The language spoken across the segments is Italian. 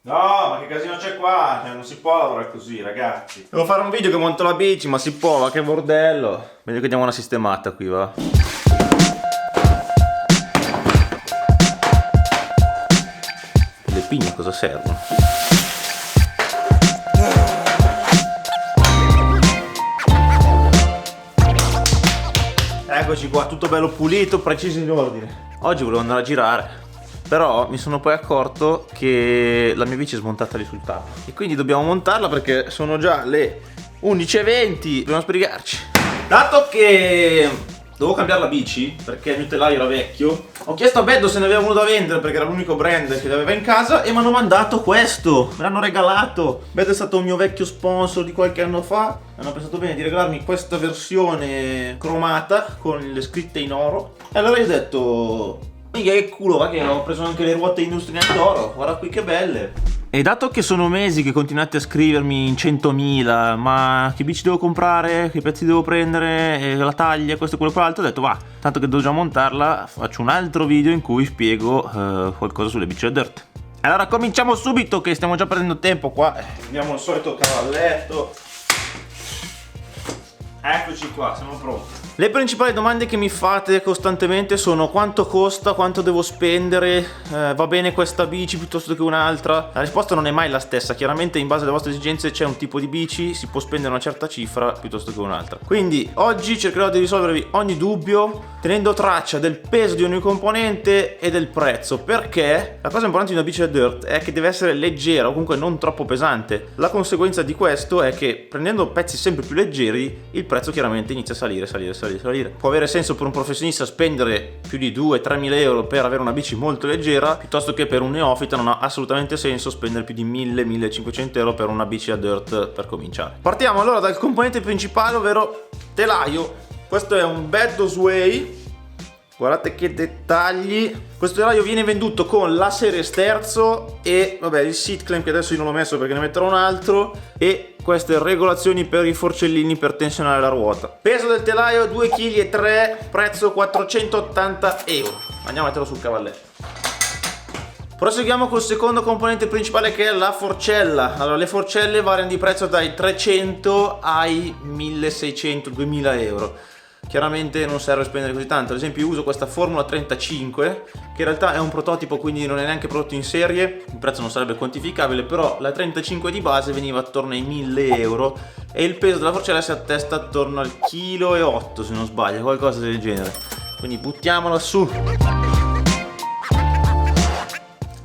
No, ma che casino c'è qua? Cioè, non si può lavorare così, ragazzi. Devo fare un video che monto la bici, ma si può, ma che bordello. Meglio che diamo una sistemata qui, va. Le pigne cosa servono? Eccoci qua, tutto bello pulito, preciso in ordine. Oggi volevo andare a girare, però mi sono poi accorto che la mia bici è smontata lì sul tavolo e quindi dobbiamo montarla perché sono già le 11:20, dobbiamo sbrigarci. Dato che dovevo cambiare la bici perché il mio telaio era vecchio, ho chiesto a Beddo se ne aveva uno da vendere perché era l'unico brand che aveva in casa e mi hanno mandato questo, me l'hanno regalato. Beddo è stato un mio vecchio sponsor di qualche anno fa, hanno pensato bene di regalarmi questa versione cromata con le scritte in oro e allora io ho detto mica che culo, va che ho preso anche le ruote industriali d'oro, guarda qui che belle. E dato che sono mesi che continuate a scrivermi in 100.000, ma che bici devo comprare, che pezzi devo prendere, la taglia, questo e quello e quell'altro, ho detto va, tanto che devo già montarla, faccio un altro video in cui spiego qualcosa sulle bici da dirt. Allora cominciamo subito che stiamo già perdendo tempo qua, prendiamo il solito cavalletto. Eccoci qua, siamo pronti. Le principali domande che mi fate costantemente sono quanto costa, quanto devo spendere, va bene questa bici piuttosto che un'altra? La risposta non è mai la stessa, chiaramente in base alle vostre esigenze c'è un tipo di bici, si può spendere una certa cifra piuttosto che un'altra. Quindi oggi cercherò di risolvervi ogni dubbio tenendo traccia del peso di ogni componente e del prezzo, perché la cosa importante di una bici da dirt è che deve essere leggera o comunque non troppo pesante. La conseguenza di questo è che prendendo pezzi sempre più leggeri il prezzo chiaramente inizia a salire. Può avere senso per un professionista spendere più di 2-3 mila euro per avere una bici molto leggera, piuttosto che per un neofita non ha assolutamente senso spendere più di 1000-1500 euro per una bici da dirt per cominciare. Partiamo allora dal componente principale, ovvero telaio. Questo è un Beddo Sway. Guardate che dettagli. Questo telaio viene venduto con la serie sterzo e vabbè il seat clamp che adesso io non l'ho messo perché ne metterò un altro e queste regolazioni per i forcellini per tensionare la ruota. Peso del telaio 2,3 kg, prezzo 480 euro. Andiamo a metterlo sul cavalletto. Proseguiamo col secondo componente principale che è la forcella. Allora le forcelle variano di prezzo dai 300 ai 1600-2000 euro. Chiaramente non serve spendere così tanto, ad esempio io uso questa Formula 35 che in realtà è un prototipo, quindi non è neanche prodotto in serie, il prezzo non sarebbe quantificabile, però la 35 di base veniva attorno ai 1000 euro e il peso della forcella si attesta attorno al 1,8 kg se non sbaglio, qualcosa del genere, quindi buttiamola su.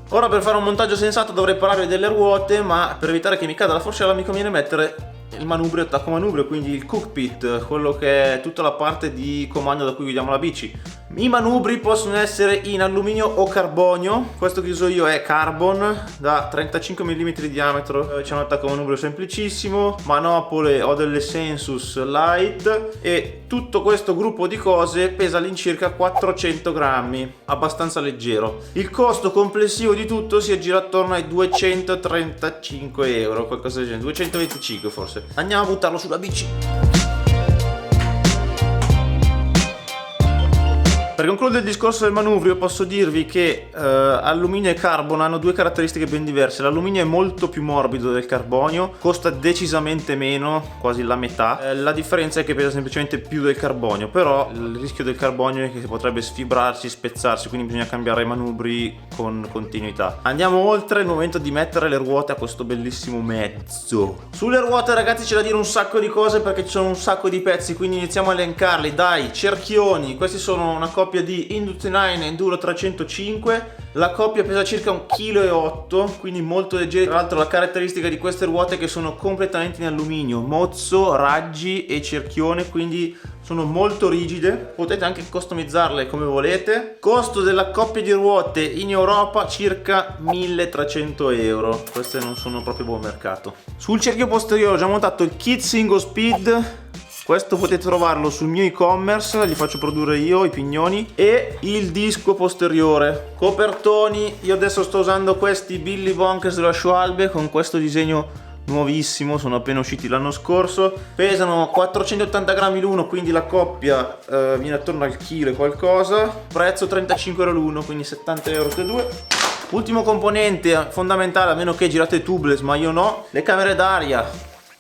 Ora per fare un montaggio sensato dovrei parare delle ruote, ma per evitare che mi cada la forcella mi conviene mettere il manubrio, attacco manubrio, quindi il cockpit, quello che è tutta la parte di comando da cui guidiamo la bici. I manubri possono essere in alluminio o carbonio, questo che uso io è carbon da 35 mm di diametro, c'è un attacco manubrio semplicissimo, manopole ho delle Sensus Light e tutto questo gruppo di cose pesa all'incirca 400 grammi, abbastanza leggero. Il costo complessivo di tutto si aggira attorno ai 235 euro, qualcosa del genere, 225 forse. Andiamo a buttarlo sulla bici. Per concludere il discorso del manubrio posso dirvi che alluminio e carbon hanno due caratteristiche ben diverse. L'alluminio è molto più morbido del carbonio, costa decisamente meno, quasi la metà. La differenza è che pesa semplicemente più del carbonio, però il rischio del carbonio è che potrebbe sfibrarsi, spezzarsi, quindi bisogna cambiare i manubri con continuità. Andiamo oltre, è il momento di mettere le ruote a questo bellissimo mezzo. Sulle ruote ragazzi c'è da dire un sacco di cose perché ci sono un sacco di pezzi, quindi iniziamo a elencarli. Dai, cerchioni, questi sono una coppia di Industry9 Enduro 305, la coppia pesa circa 1,8 kg, quindi molto leggeri. Tra l'altro la caratteristica di queste ruote è che sono completamente in alluminio, mozzo, raggi e cerchione, quindi sono molto rigide, potete anche customizzarle come volete. Costo della coppia di ruote in Europa circa 1300 euro, queste non sono proprio buon mercato. Sul cerchio posteriore ho già montato il kit single speed. Questo potete trovarlo sul mio e-commerce, li faccio produrre io, i pignoni, e il disco posteriore. Copertoni, io adesso sto usando questi Billy Bonkers della Schwalbe con questo disegno nuovissimo, sono appena usciti l'anno scorso, pesano 480 grammi l'uno, quindi la coppia viene attorno al chilo e qualcosa, prezzo 35 euro l'uno, quindi 70 euro tutte e due. Ultimo componente fondamentale, a meno che girate tubeless, ma io no, le camere d'aria.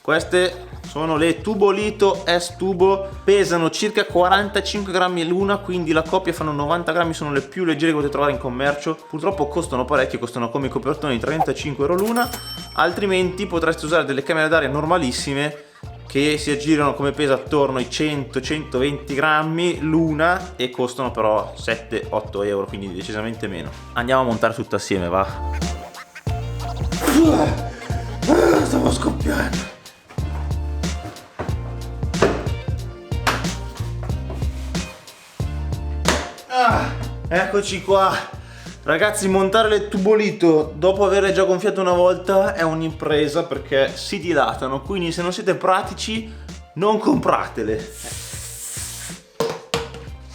Queste sono le Tubolito S-Tubo, pesano circa 45 grammi l'una, quindi la coppia fanno 90 grammi, sono le più leggere che potete trovare in commercio. Purtroppo costano parecchio, costano come i copertoni 35 euro l'una, altrimenti potreste usare delle camere d'aria normalissime che si aggirano come peso attorno ai 100-120 grammi l'una e costano però 7-8 euro, quindi decisamente meno. Andiamo a montare tutto assieme, va. Stavo scoppiando. Eccoci qua. Ragazzi, montare le Tubolito dopo averle già gonfiate una volta è un'impresa perché si dilatano, quindi se non siete pratici non compratele.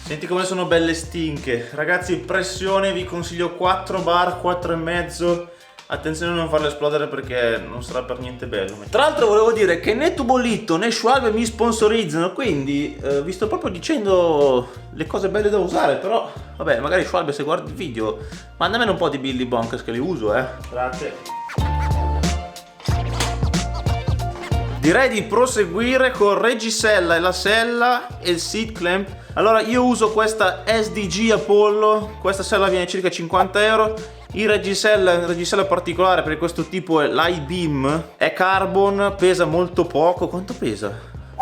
Senti come sono belle stinche. Ragazzi, pressione, vi consiglio 4 bar, 4,5. Attenzione a non farle esplodere perché non sarà per niente bello. Tra l'altro volevo dire che né Tubolito né Schwalbe mi sponsorizzano, quindi vi sto proprio dicendo le cose belle da usare, però vabbè, magari Schwalbe, se guardi il video mandamene un po' di Billy Bonkers che li uso, Grazie. Direi di proseguire con Regisella e la sella e il seat clamp. Allora, io uso questa SDG Apollo, questa sella viene circa 50 euro. Il regisella particolare per questo tipo è l'i-beam, è carbon, pesa molto poco. Quanto pesa?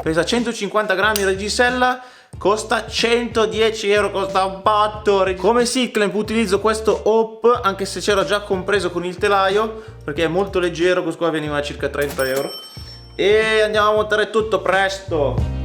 Pesa 150 grammi il regisella, costa 110 euro, costa un botto. Come seat clamp utilizzo questo Hope, anche se c'era già compreso con il telaio, perché è molto leggero, questo qua veniva a circa 30 euro. E andiamo a montare tutto, presto!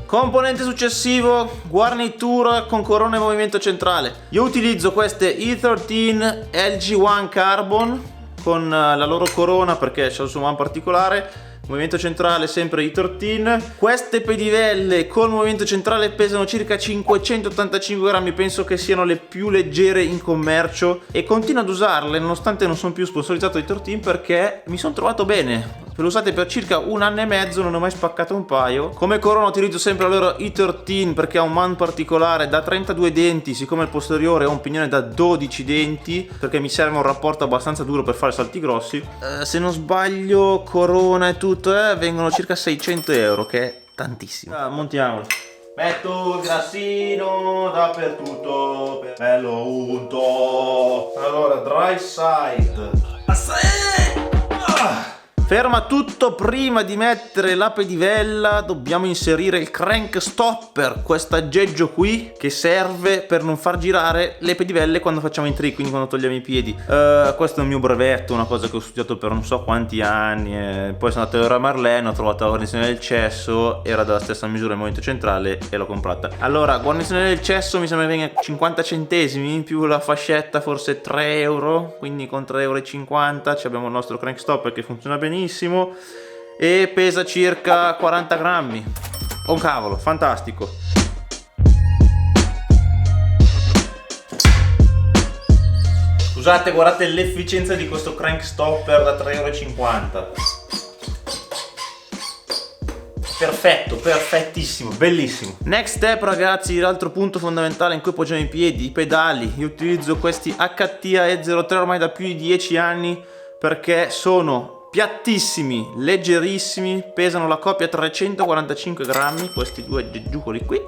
Componente successivo, guarnitura con corona e movimento centrale. Io utilizzo queste E13 LG1 Carbon con la loro corona perché c'è il suo man particolare. Movimento centrale sempre E13. Queste pedivelle col movimento centrale pesano circa 585 grammi, penso che siano le più leggere in commercio e continuo ad usarle nonostante non sono più sponsorizzato da E13 perché mi sono trovato bene. Ve lo usate per circa 1 anno e mezzo, non ho mai spaccato un paio. Come corona utilizzo sempre la loro E13 perché ha un man particolare da 32 denti, siccome il posteriore ha un pignone da 12 denti, perché mi serve un rapporto abbastanza duro per fare salti grossi. Se non sbaglio, corona e tutto, vengono circa 600 euro, che è tantissimo. Montiamolo. Metto il grassino dappertutto, bello unto. Allora, dry side. Ferma tutto, prima di mettere la pedivella dobbiamo inserire il crank stopper, questo aggeggio qui che serve per non far girare le pedivelle quando facciamo i trick, quindi quando togliamo i piedi. Questo è il mio brevetto, una cosa che ho studiato per non so quanti anni, poi sono andato a Marlene, ho trovato la guarnizione del cesso, era della stessa misura del movimento centrale e l'ho comprata. Allora, guarnizione del cesso mi sembra che venga 50 centesimi più la fascetta forse 3 euro, quindi con 3,50 euro abbiamo il nostro crank stopper che funziona benissimo e pesa circa 40 grammi. Oh cavolo, fantastico. Scusate, guardate l'efficienza di questo crank stopper da 3,50 euro. Perfetto, perfettissimo, bellissimo. Next step, ragazzi, l'altro punto fondamentale in cui appoggiamo i piedi, i pedali. Io utilizzo questi HTA E03 ormai da più di 10 anni perché sono piattissimi, leggerissimi, pesano la coppia 345 grammi, questi due aggeggicoli qui.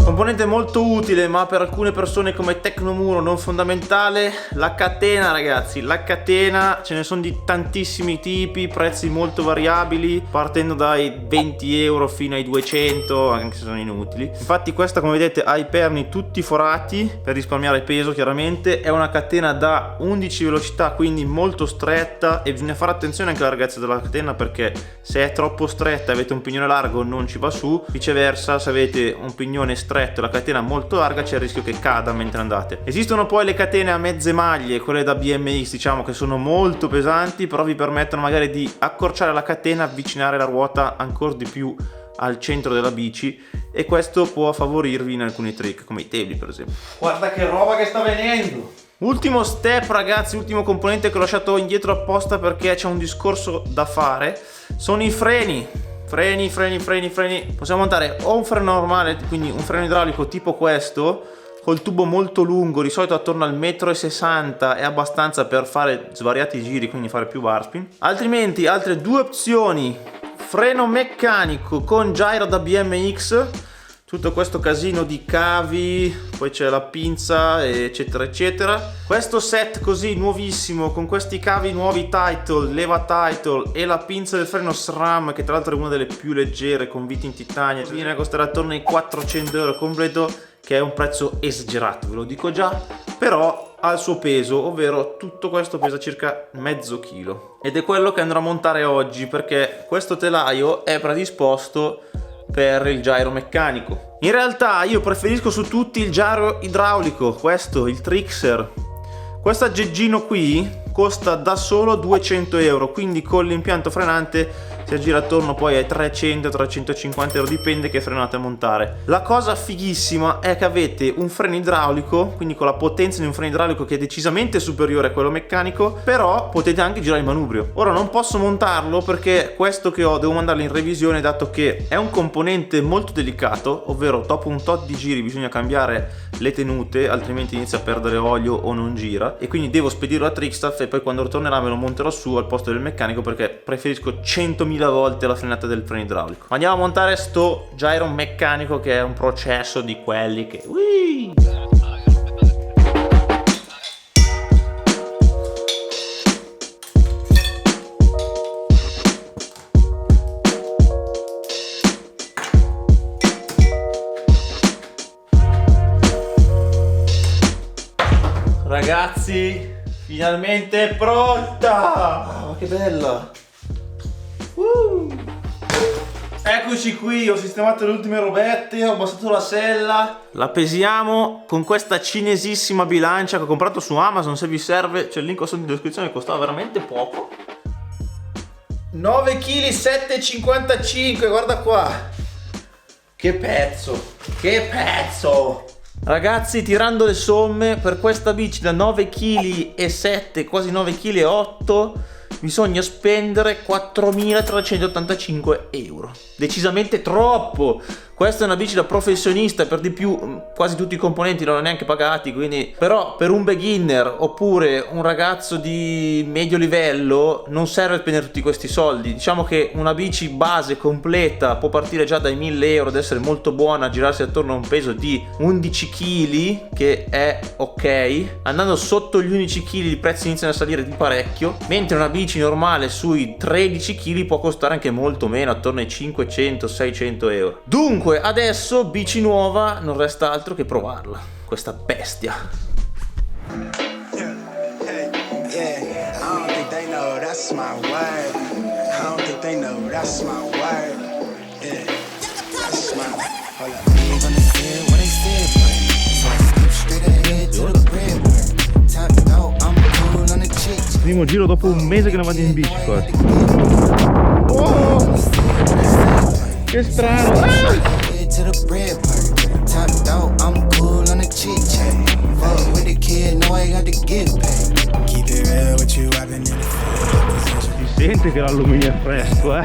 Componente molto utile, ma per alcune persone come Tecnomuro non fondamentale, la catena, ragazzi. La catena, ce ne sono di tantissimi tipi, prezzi molto variabili, partendo dai 20 euro fino ai 200, anche se sono inutili. Infatti questa, come vedete, ha i perni tutti forati per risparmiare peso, chiaramente. È una catena da 11 velocità, quindi molto stretta, e bisogna fare attenzione anche alla larghezza della catena, perché se è troppo stretta e avete un pignone largo non ci va su, viceversa se avete un pignone stretto e la catena molto larga c'è il rischio che cada mentre andate. Esistono poi le catene a mezze maglie, quelle da BMX, diciamo, che sono molto pesanti, però vi permettono magari di accorciare la catena, avvicinare la ruota ancora di più al centro della bici, e questo può favorirvi in alcuni trick come i tabli, per esempio. Guarda che roba che sta venendo! Ultimo step, ragazzi, ultimo componente che ho lasciato indietro apposta perché c'è un discorso da fare, sono i freni. freni. Possiamo montare o un freno normale, quindi un freno idraulico tipo questo, col tubo molto lungo, di solito attorno al 1,60 m, è abbastanza per fare svariati giri, quindi fare più bar spin. Altrimenti altre due opzioni: freno meccanico con gyro da BMX, tutto questo casino di cavi, poi c'è la pinza eccetera eccetera. Questo set così nuovissimo con questi cavi nuovi Title, leva Title e la pinza del freno SRAM, che tra l'altro è una delle più leggere, con viti in titanio, viene a costare attorno ai 400 euro completo, che è un prezzo esagerato, ve lo dico già, però ha il suo peso, ovvero tutto questo pesa circa mezzo chilo, ed è quello che andrò a montare oggi, perché questo telaio è predisposto per il gyro meccanico. In realtà io preferisco su tutti il gyro idraulico, questo, il Trixer. Questo aggeggino qui costa da solo 200 euro, quindi con l'impianto frenante si aggira attorno poi ai 300-350 euro, dipende che frenate a montare. La cosa fighissima è che avete un freno idraulico, quindi con la potenza di un freno idraulico che è decisamente superiore a quello meccanico, però potete anche girare il manubrio. Ora non posso montarlo perché questo che ho devo mandarlo in revisione, dato che è un componente molto delicato, ovvero dopo un tot di giri bisogna cambiare le tenute, altrimenti inizia a perdere olio o non gira, e quindi devo spedirlo a Trickstaff e poi quando ritornerà me lo monterò su al posto del meccanico, perché preferisco 100.000 volte la frenata del freno idraulico. Ma andiamo a montare sto gyro meccanico, che è un processo di quelli che ragazzi, finalmente è pronta! Oh, che bella! Eccoci qui, ho sistemato le ultime robette, ho abbassato la sella, la pesiamo con questa cinesissima bilancia che ho comprato su Amazon. Se vi serve c'è il link sotto in descrizione, costava veramente poco. 9 kg 7,55, guarda qua, che pezzo, che pezzo! Ragazzi, tirando le somme, per questa bici da 9,7 kg, quasi 9,8 kg, bisogna spendere 4.385 euro. Decisamente troppo. Questa è una bici da professionista, per di più quasi tutti i componenti non ho neanche pagati, quindi però per un beginner oppure un ragazzo di medio livello non serve spendere tutti questi soldi. Diciamo che una bici base completa può partire già dai 1.000 euro ed essere molto buona, girarsi attorno a un peso di 11 kg, che è ok. Andando sotto gli 11 kg i prezzi iniziano a salire di parecchio, mentre una bici normale sui 13 kg può costare anche molto meno, attorno ai 500-600 euro. Dunque adesso bici nuova, non resta altro che provarla, questa bestia. Primo giro dopo un mese che non vado in bici qua. Oh, che strano! Ah! Si sente che l'alluminio è fresco,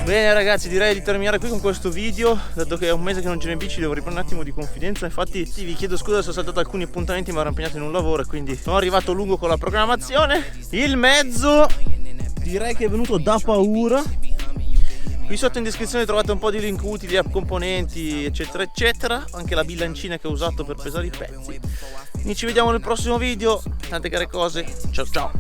Bene ragazzi, direi di terminare qui con questo video, dato che è un mese che non giro in bici, devo riprendere un attimo di confidenza. Infatti vi chiedo scusa se ho saltato alcuni appuntamenti, ma ero impegnato in un lavoro e quindi sono arrivato lungo con la programmazione. Il mezzo direi che è venuto da paura. Qui sotto in descrizione trovate un po' di link utili a componenti eccetera eccetera, anche la bilancina che ho usato per pesare i pezzi. Quindi ci vediamo nel prossimo video, tante care cose, ciao ciao!